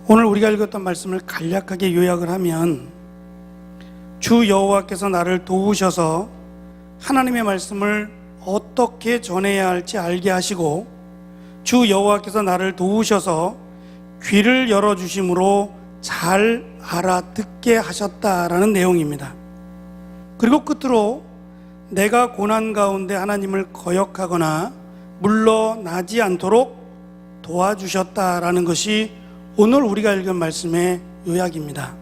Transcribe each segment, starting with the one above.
오늘 우리가 읽었던 말씀을 간략하게 요약을 하면, 주 여호와께서 나를 도우셔서 하나님의 말씀을 어떻게 전해야 할지 알게 하시고, 주 여호와께서 나를 도우셔서 귀를 열어주심으로 잘 알아듣게 하셨다라는 내용입니다. 그리고 끝으로 내가 고난 가운데 하나님을 거역하거나 물러나지 않도록 도와주셨다라는 것이 오늘 우리가 읽은 말씀의 요약입니다.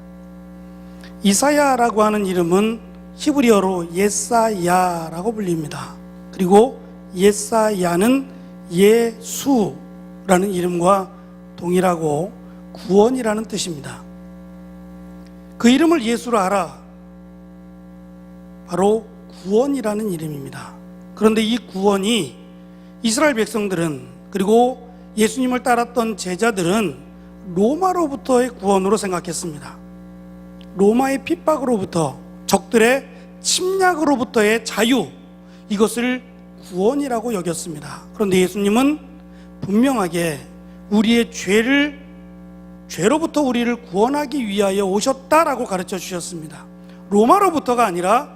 이사야라고 하는 이름은 히브리어로 예사야라고 불립니다. 그리고 예사야는 예수라는 이름과 동일하고 구원이라는 뜻입니다. 그 이름을 예수로 알아, 바로 구원이라는 이름입니다. 그런데 이 구원이 이스라엘 백성들은, 그리고 예수님을 따랐던 제자들은 로마로부터의 구원으로 생각했습니다. 로마의 핍박으로부터, 적들의 침략으로부터의 자유, 이것을 구원이라고 여겼습니다. 그런데 예수님은 분명하게 우리의 죄로부터 우리를 구원하기 위하여 오셨다라고 가르쳐 주셨습니다. 로마로부터가 아니라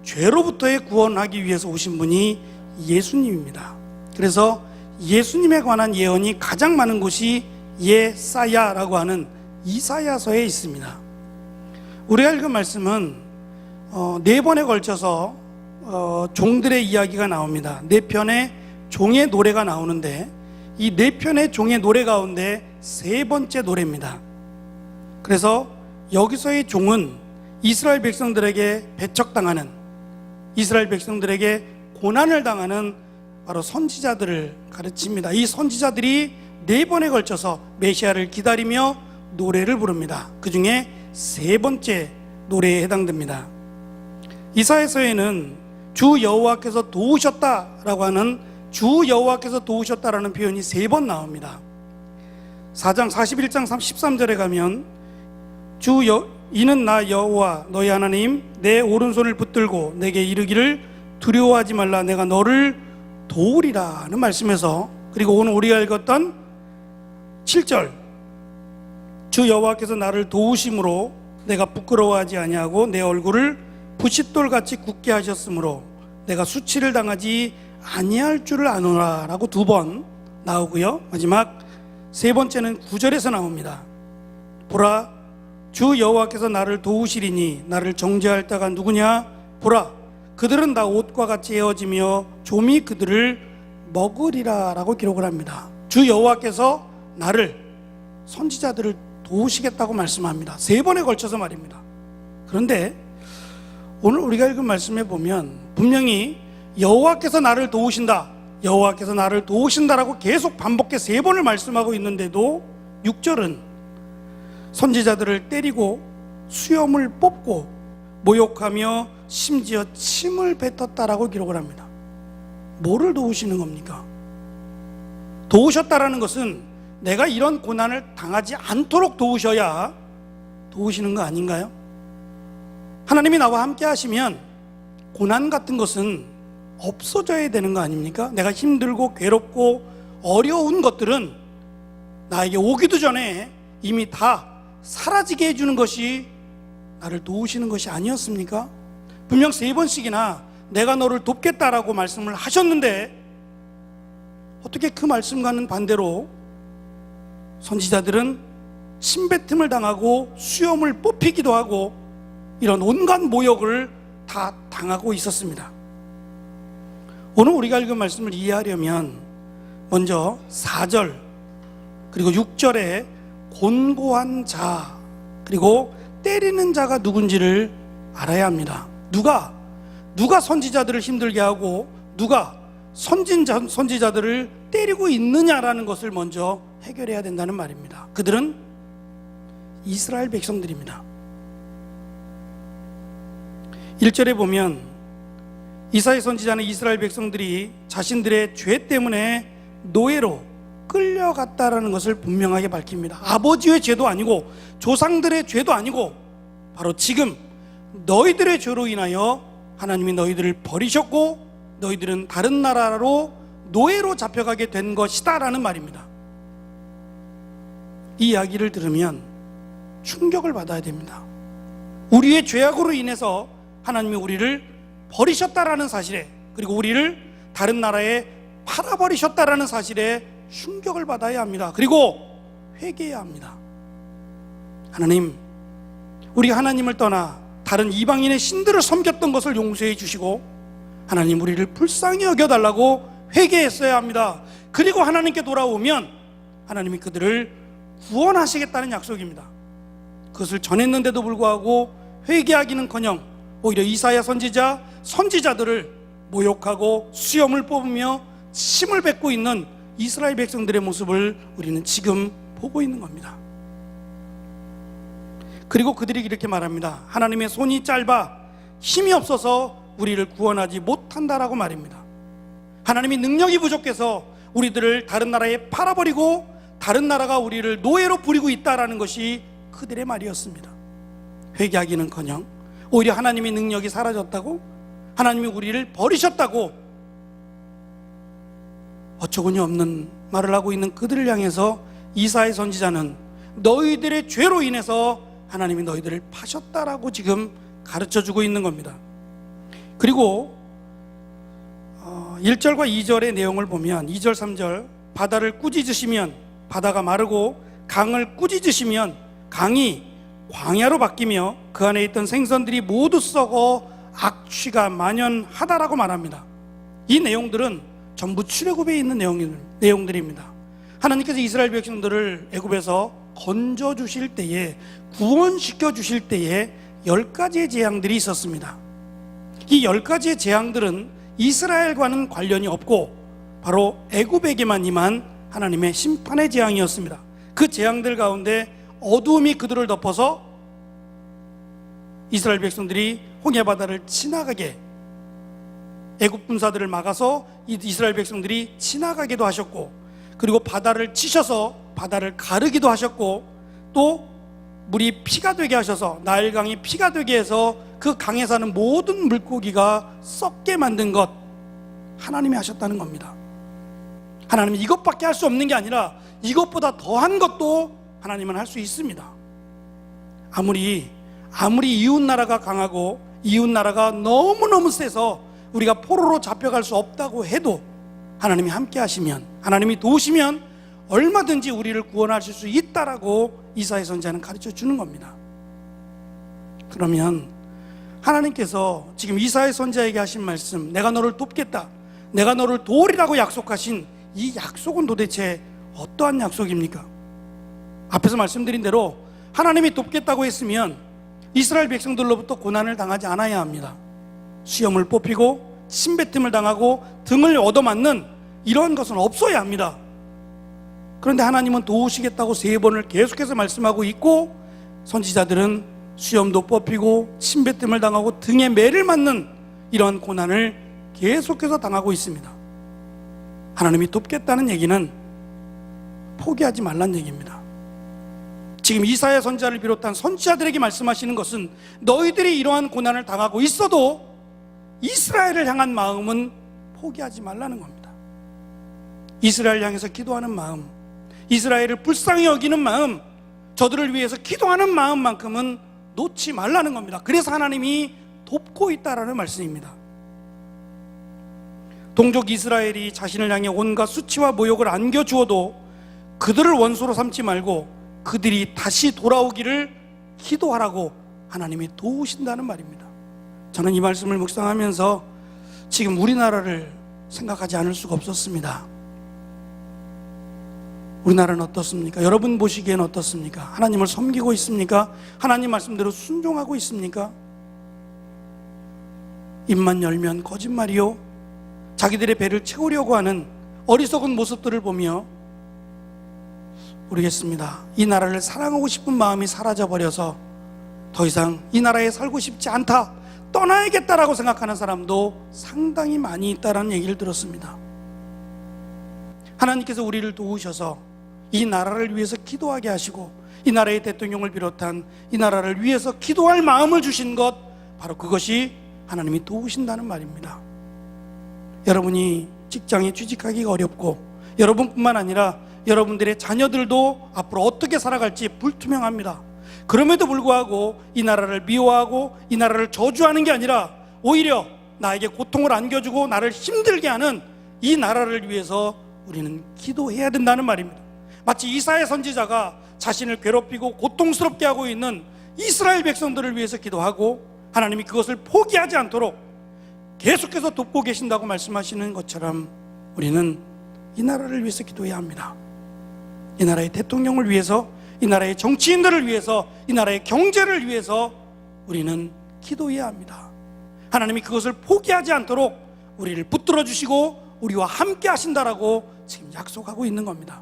죄로부터의 구원하기 위해서 오신 분이 예수님입니다. 그래서 예수님에 관한 예언이 가장 많은 곳이 예사야라고 하는 이사야서에 있습니다. 우리가 읽은 말씀은 4번에 걸쳐서 종들의 이야기가 나옵니다. 4편의 종의 노래가 나오는데, 이 4편의 종의 노래 가운데 3번째 노래입니다. 그래서 여기서의 종은 이스라엘 백성들에게 배척당하는, 이스라엘 백성들에게 고난을 당하는 바로 선지자들을 가르칩니다. 이 선지자들이 4번에 걸쳐서 메시아를 기다리며 노래를 부릅니다. 그 중에 3번째 노래에 해당됩니다. 이사야서에는 주 여호와께서 도우셨다라고 하는, 주 여호와께서 도우셨다라는 표현이 3번 나옵니다. 4장 41장 13절에 가면 이는 나 여호와 너희 하나님 내 오른손을 붙들고 내게 이르기를 두려워하지 말라, 내가 너를 도우리라는 말씀에서, 그리고 오늘 우리가 읽었던 7절, 주 여호와께서 나를 도우심으로 내가 부끄러워하지 아니하고 내 얼굴을 부싯돌같이 굳게 하셨으므로 내가 수치를 당하지 아니할 줄을 아노라 라고 2번 나오고요. 마지막 3번째는 9절에서 나옵니다. 보라, 주 여호와께서 나를 도우시리니 나를 정죄할 자가 누구냐? 보라, 그들은 다 옷과 같이 헤어지며 좀이 그들을 먹으리라 라고 기록을 합니다. 주 여호와께서 나를, 선지자들을 도우시겠다고 말씀합니다. 3번에 걸쳐서 말입니다. 그런데 오늘 우리가 읽은 말씀에 보면 분명히 여호와께서 나를 도우신다, 여호와께서 나를 도우신다라고 계속 반복해 3번을 말씀하고 있는데도 6절은 선지자들을 때리고 수염을 뽑고 모욕하며 심지어 침을 뱉었다라고 기록을 합니다. 뭐를 도우시는 겁니까? 도우셨다라는 것은 내가 이런 고난을 당하지 않도록 도우셔야 도우시는 거 아닌가요? 하나님이 나와 함께 하시면 고난 같은 것은 없어져야 되는 거 아닙니까? 내가 힘들고 괴롭고 어려운 것들은 나에게 오기도 전에 이미 다 사라지게 해주는 것이 나를 도우시는 것이 아니었습니까? 분명 3번씩이나 내가 너를 돕겠다라고 말씀을 하셨는데, 어떻게 그 말씀과는 반대로 선지자들은 침뱉음을 당하고 수염을 뽑히기도 하고 이런 온갖 모욕을 다 당하고 있었습니다. 오늘 우리가 읽은 말씀을 이해하려면 먼저 4절 그리고 6절에 곤고한 자, 그리고 때리는 자가 누군지를 알아야 합니다. 누가 선지자들을 힘들게 하고 누가 선지자들을 때리고 있느냐라는 것을 먼저 해결해야 된다는 말입니다. 그들은 이스라엘 백성들입니다. 1절에 보면 이사야 선지자는 이스라엘 백성들이 자신들의 죄 때문에 노예로 끌려갔다라는 것을 분명하게 밝힙니다. 아버지의 죄도 아니고 조상들의 죄도 아니고 바로 지금 너희들의 죄로 인하여 하나님이 너희들을 버리셨고 너희들은 다른 나라로 노예로 잡혀가게 된 것이다 라는 말입니다. 이 이야기를 들으면 충격을 받아야 됩니다. 우리의 죄악으로 인해서 하나님이 우리를 버리셨다라는 사실에, 그리고 우리를 다른 나라에 팔아버리셨다라는 사실에 충격을 받아야 합니다. 그리고 회개해야 합니다. 하나님, 우리 하나님을 떠나 다른 이방인의 신들을 섬겼던 것을 용서해 주시고 하나님 우리를 불쌍히 여겨달라고 회개했어야 합니다. 그리고 하나님께 돌아오면 하나님이 그들을 구원하시겠다는 약속입니다. 그것을 전했는데도 불구하고 회개하기는커녕 오히려 이사야 선지자들을 모욕하고 수염을 뽑으며 침을 뱉고 있는 이스라엘 백성들의 모습을 우리는 지금 보고 있는 겁니다. 그리고 그들이 이렇게 말합니다. 하나님의 손이 짧아 힘이 없어서 우리를 구원하지 못한다라고 말입니다. 하나님이 능력이 부족해서 우리들을 다른 나라에 팔아버리고 다른 나라가 우리를 노예로 부리고 있다라는 것이 그들의 말이었습니다. 회개하기는커녕 오히려 하나님의 능력이 사라졌다고, 하나님이 우리를 버리셨다고 어처구니 없는 말을 하고 있는 그들을 향해서 이사야 선지자는 너희들의 죄로 인해서 하나님이 너희들을 파셨다라고 지금 가르쳐주고 있는 겁니다. 그리고 1절과 2절의 내용을 보면 2절 3절 바다를 꾸짖으시면 바다가 마르고 강을 꾸짖으시면 강이 광야로 바뀌며 그 안에 있던 생선들이 모두 썩어 악취가 만연하다라고 말합니다. 이 내용들은 전부 출애굽에 있는 내용들입니다. 하나님께서 이스라엘 백성들을 애굽에서 건져 주실 때에, 구원시켜 주실 때에 10가지의 재앙들이 있었습니다. 이 10가지의 재앙들은 이스라엘과는 관련이 없고 바로 애굽에게만 임한 하나님의 심판의 재앙이었습니다. 그 재앙들 가운데 어두움이 그들을 덮어서 이스라엘 백성들이 홍해바다를 지나가게, 애굽 군사들을 막아서 이스라엘 백성들이 지나가기도 하셨고, 그리고 바다를 치셔서 바다를 가르기도 하셨고, 또 물이 피가 되게 하셔서, 나일강이 피가 되게 해서 그 강에 사는 모든 물고기가 썩게 만든 것, 하나님이 하셨다는 겁니다. 하나님은 이것밖에 할 수 없는 게 아니라 이것보다 더한 것도 하나님은 할 수 있습니다. 아무리 이웃나라가 강하고 이웃나라가 너무너무 세서 우리가 포로로 잡혀갈 수 없다고 해도 하나님이 함께 하시면, 하나님이 도우시면 얼마든지 우리를 구원하실 수 있다라고 이사야 선지자는 가르쳐 주는 겁니다. 그러면 하나님께서 지금 이사야 선지자에게 하신 말씀, 내가 너를 돕겠다, 내가 너를 도우리라고 약속하신 이 약속은 도대체 어떠한 약속입니까? 앞에서 말씀드린 대로 하나님이 돕겠다고 했으면 이스라엘 백성들로부터 고난을 당하지 않아야 합니다. 수염을 뽑히고 침뱉음을 당하고 등을 얻어맞는 이런 것은 없어야 합니다. 그런데 하나님은 도우시겠다고 3번을 계속해서 말씀하고 있고, 선지자들은 수염도 뽑히고 침뱉음을 당하고 등에 매를 맞는 이런 고난을 계속해서 당하고 있습니다. 하나님이 돕겠다는 얘기는 포기하지 말란 얘기입니다. 지금 이사야 선지자를 비롯한 선지자들에게 말씀하시는 것은 너희들이 이러한 고난을 당하고 있어도 이스라엘을 향한 마음은 포기하지 말라는 겁니다. 이스라엘 향해서 기도하는 마음, 이스라엘을 불쌍히 여기는 마음, 저들을 위해서 기도하는 마음만큼은 놓지 말라는 겁니다. 그래서 하나님이 돕고 있다라는 말씀입니다. 동족 이스라엘이 자신을 향해 온갖 수치와 모욕을 안겨주어도 그들을 원수로 삼지 말고 그들이 다시 돌아오기를 기도하라고 하나님이 도우신다는 말입니다. 저는 이 말씀을 묵상하면서 지금 우리나라를 생각하지 않을 수가 없었습니다. 우리나라는 어떻습니까? 여러분 보시기엔 어떻습니까? 하나님을 섬기고 있습니까? 하나님 말씀대로 순종하고 있습니까? 입만 열면 거짓말이요, 자기들의 배를 채우려고 하는 어리석은 모습들을 보며 모르겠습니다. 이 나라를 사랑하고 싶은 마음이 사라져버려서 더 이상 이 나라에 살고 싶지 않다, 떠나야겠다라고 생각하는 사람도 상당히 많이 있다라는 얘기를 들었습니다. 하나님께서 우리를 도우셔서 이 나라를 위해서 기도하게 하시고 이 나라의 대통령을 비롯한 이 나라를 위해서 기도할 마음을 주신 것, 바로 그것이 하나님이 도우신다는 말입니다. 여러분이 직장에 취직하기가 어렵고, 여러분뿐만 아니라 여러분들의 자녀들도 앞으로 어떻게 살아갈지 불투명합니다. 그럼에도 불구하고 이 나라를 미워하고 이 나라를 저주하는 게 아니라 오히려 나에게 고통을 안겨주고 나를 힘들게 하는 이 나라를 위해서 우리는 기도해야 된다는 말입니다. 마치 이사야 선지자가 자신을 괴롭히고 고통스럽게 하고 있는 이스라엘 백성들을 위해서 기도하고 하나님이 그것을 포기하지 않도록 계속해서 돕고 계신다고 말씀하시는 것처럼 우리는 이 나라를 위해서 기도해야 합니다. 이 나라의 대통령을 위해서, 이 나라의 정치인들을 위해서, 이 나라의 경제를 위해서 우리는 기도해야 합니다. 하나님이 그것을 포기하지 않도록 우리를 붙들어 주시고 우리와 함께 하신다라고 지금 약속하고 있는 겁니다.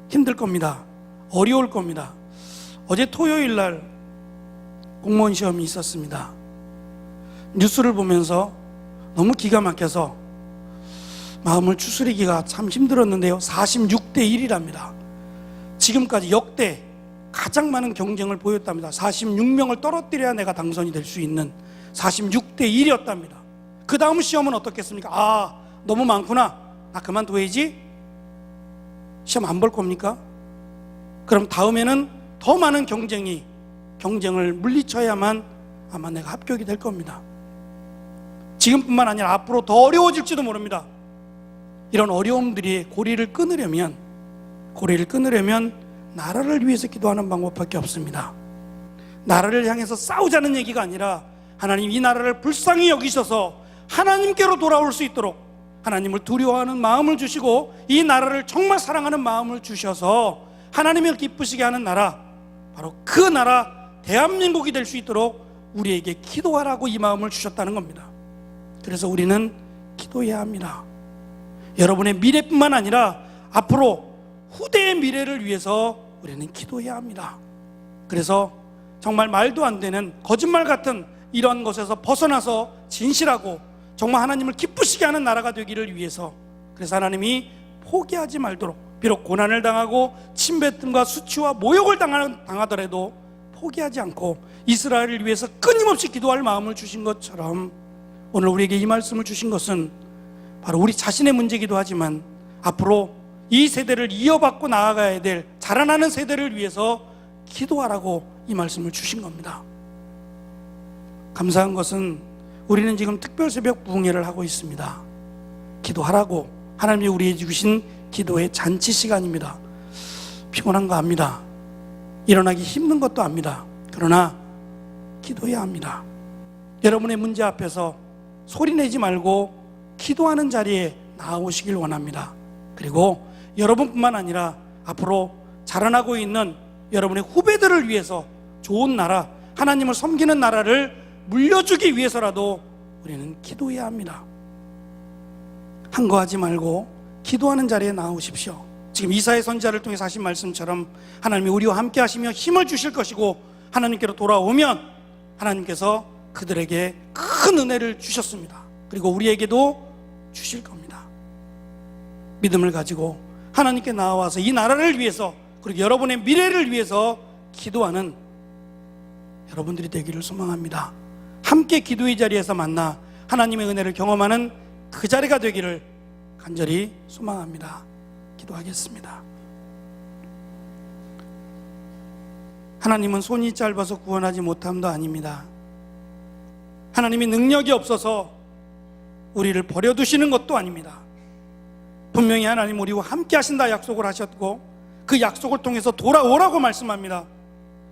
힘들 겁니다. 어려울 겁니다. 어제 토요일 날 공무원 시험이 있었습니다. 뉴스를 보면서 너무 기가 막혀서 마음을 추스리기가 참 힘들었는데요. 46대 1이랍니다. 지금까지 역대 가장 많은 경쟁을 보였답니다. 46명을 떨어뜨려야 내가 당선이 될 수 있는 46대 1이었답니다. 그 다음 시험은 어떻겠습니까? 아, 너무 많구나. 나 그만둬야지. 시험 안 볼 겁니까? 그럼 다음에는 더 많은 경쟁을 물리쳐야만 아마 내가 합격이 될 겁니다. 지금뿐만 아니라 앞으로 더 어려워질지도 모릅니다. 이런 어려움들이 고리를 끊으려면 나라를 위해서 기도하는 방법밖에 없습니다. 나라를 향해서 싸우자는 얘기가 아니라 하나님 이 나라를 불쌍히 여기셔서 하나님께로 돌아올 수 있도록 하나님을 두려워하는 마음을 주시고 이 나라를 정말 사랑하는 마음을 주셔서 하나님을 기쁘시게 하는 나라, 바로 그 나라 대한민국이 될 수 있도록 우리에게 기도하라고 이 마음을 주셨다는 겁니다. 그래서 우리는 기도해야 합니다. 여러분의 미래뿐만 아니라 앞으로 후대의 미래를 위해서 우리는 기도해야 합니다. 그래서 정말 말도 안 되는 거짓말 같은 이런 것에서 벗어나서 진실하고 정말 하나님을 기쁘시게 하는 나라가 되기를 위해서, 그래서 하나님이 포기하지 말도록, 비록 고난을 당하고 침뱉음과 수치와 모욕을 당하더라도 포기하지 않고 이스라엘을 위해서 끊임없이 기도할 마음을 주신 것처럼 오늘 우리에게 이 말씀을 주신 것은 바로 우리 자신의 문제이기도 하지만 앞으로 이 세대를 이어받고 나아가야 될 자라나는 세대를 위해서 기도하라고 이 말씀을 주신 겁니다. 감사한 것은 우리는 지금 특별 새벽 부흥회를 하고 있습니다. 기도하라고 하나님이 우리에게 주신 기도의 잔치 시간입니다. 피곤한 거 압니다. 일어나기 힘든 것도 압니다. 그러나 기도해야 합니다. 여러분의 문제 앞에서 소리내지 말고 기도하는 자리에 나오시길 원합니다. 그리고 여러분뿐만 아니라 앞으로 자라나고 있는 여러분의 후배들을 위해서 좋은 나라, 하나님을 섬기는 나라를 물려주기 위해서라도 우리는 기도해야 합니다. 한거하지 말고 기도하는 자리에 나오십시오. 지금 이사야 선지자를 통해서 하신 말씀처럼 하나님이 우리와 함께 하시며 힘을 주실 것이고 하나님께로 돌아오면 하나님께서 그들에게 큰 은혜를 주셨습니다. 그리고 우리에게도 주실 겁니다. 믿음을 가지고 하나님께 나와서 이 나라를 위해서 그리고 여러분의 미래를 위해서 기도하는 여러분들이 되기를 소망합니다. 함께 기도의 자리에서 만나 하나님의 은혜를 경험하는 그 자리가 되기를 간절히 소망합니다. 기도하겠습니다. 하나님은 손이 짧아서 구원하지 못함도 아닙니다. 하나님이 능력이 없어서 우리를 버려두시는 것도 아닙니다. 분명히 하나님 우리와 함께 하신다 약속을 하셨고 그 약속을 통해서 돌아오라고 말씀합니다.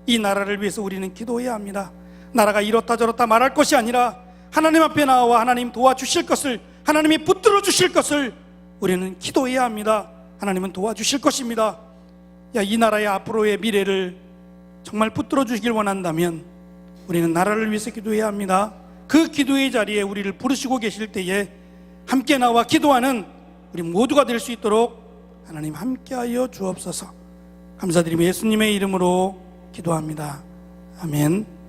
이 나라를 위해서 우리는 기도해야 합니다. 나라가 이렇다 저렇다 말할 것이 아니라 하나님 앞에 나와 하나님 도와주실 것을, 하나님이 붙들어 주실 것을 우리는 기도해야 합니다. 하나님은 도와주실 것입니다. 이 나라의 앞으로의 미래를 정말 붙들어 주시길 원한다면 우리는 나라를 위해서 기도해야 합니다. 그 기도의 자리에 우리를 부르시고 계실 때에 함께 나와 기도하는 우리 모두가 될 수 있도록 하나님 함께하여 주옵소서. 감사드리며 예수님의 이름으로 기도합니다. 아멘.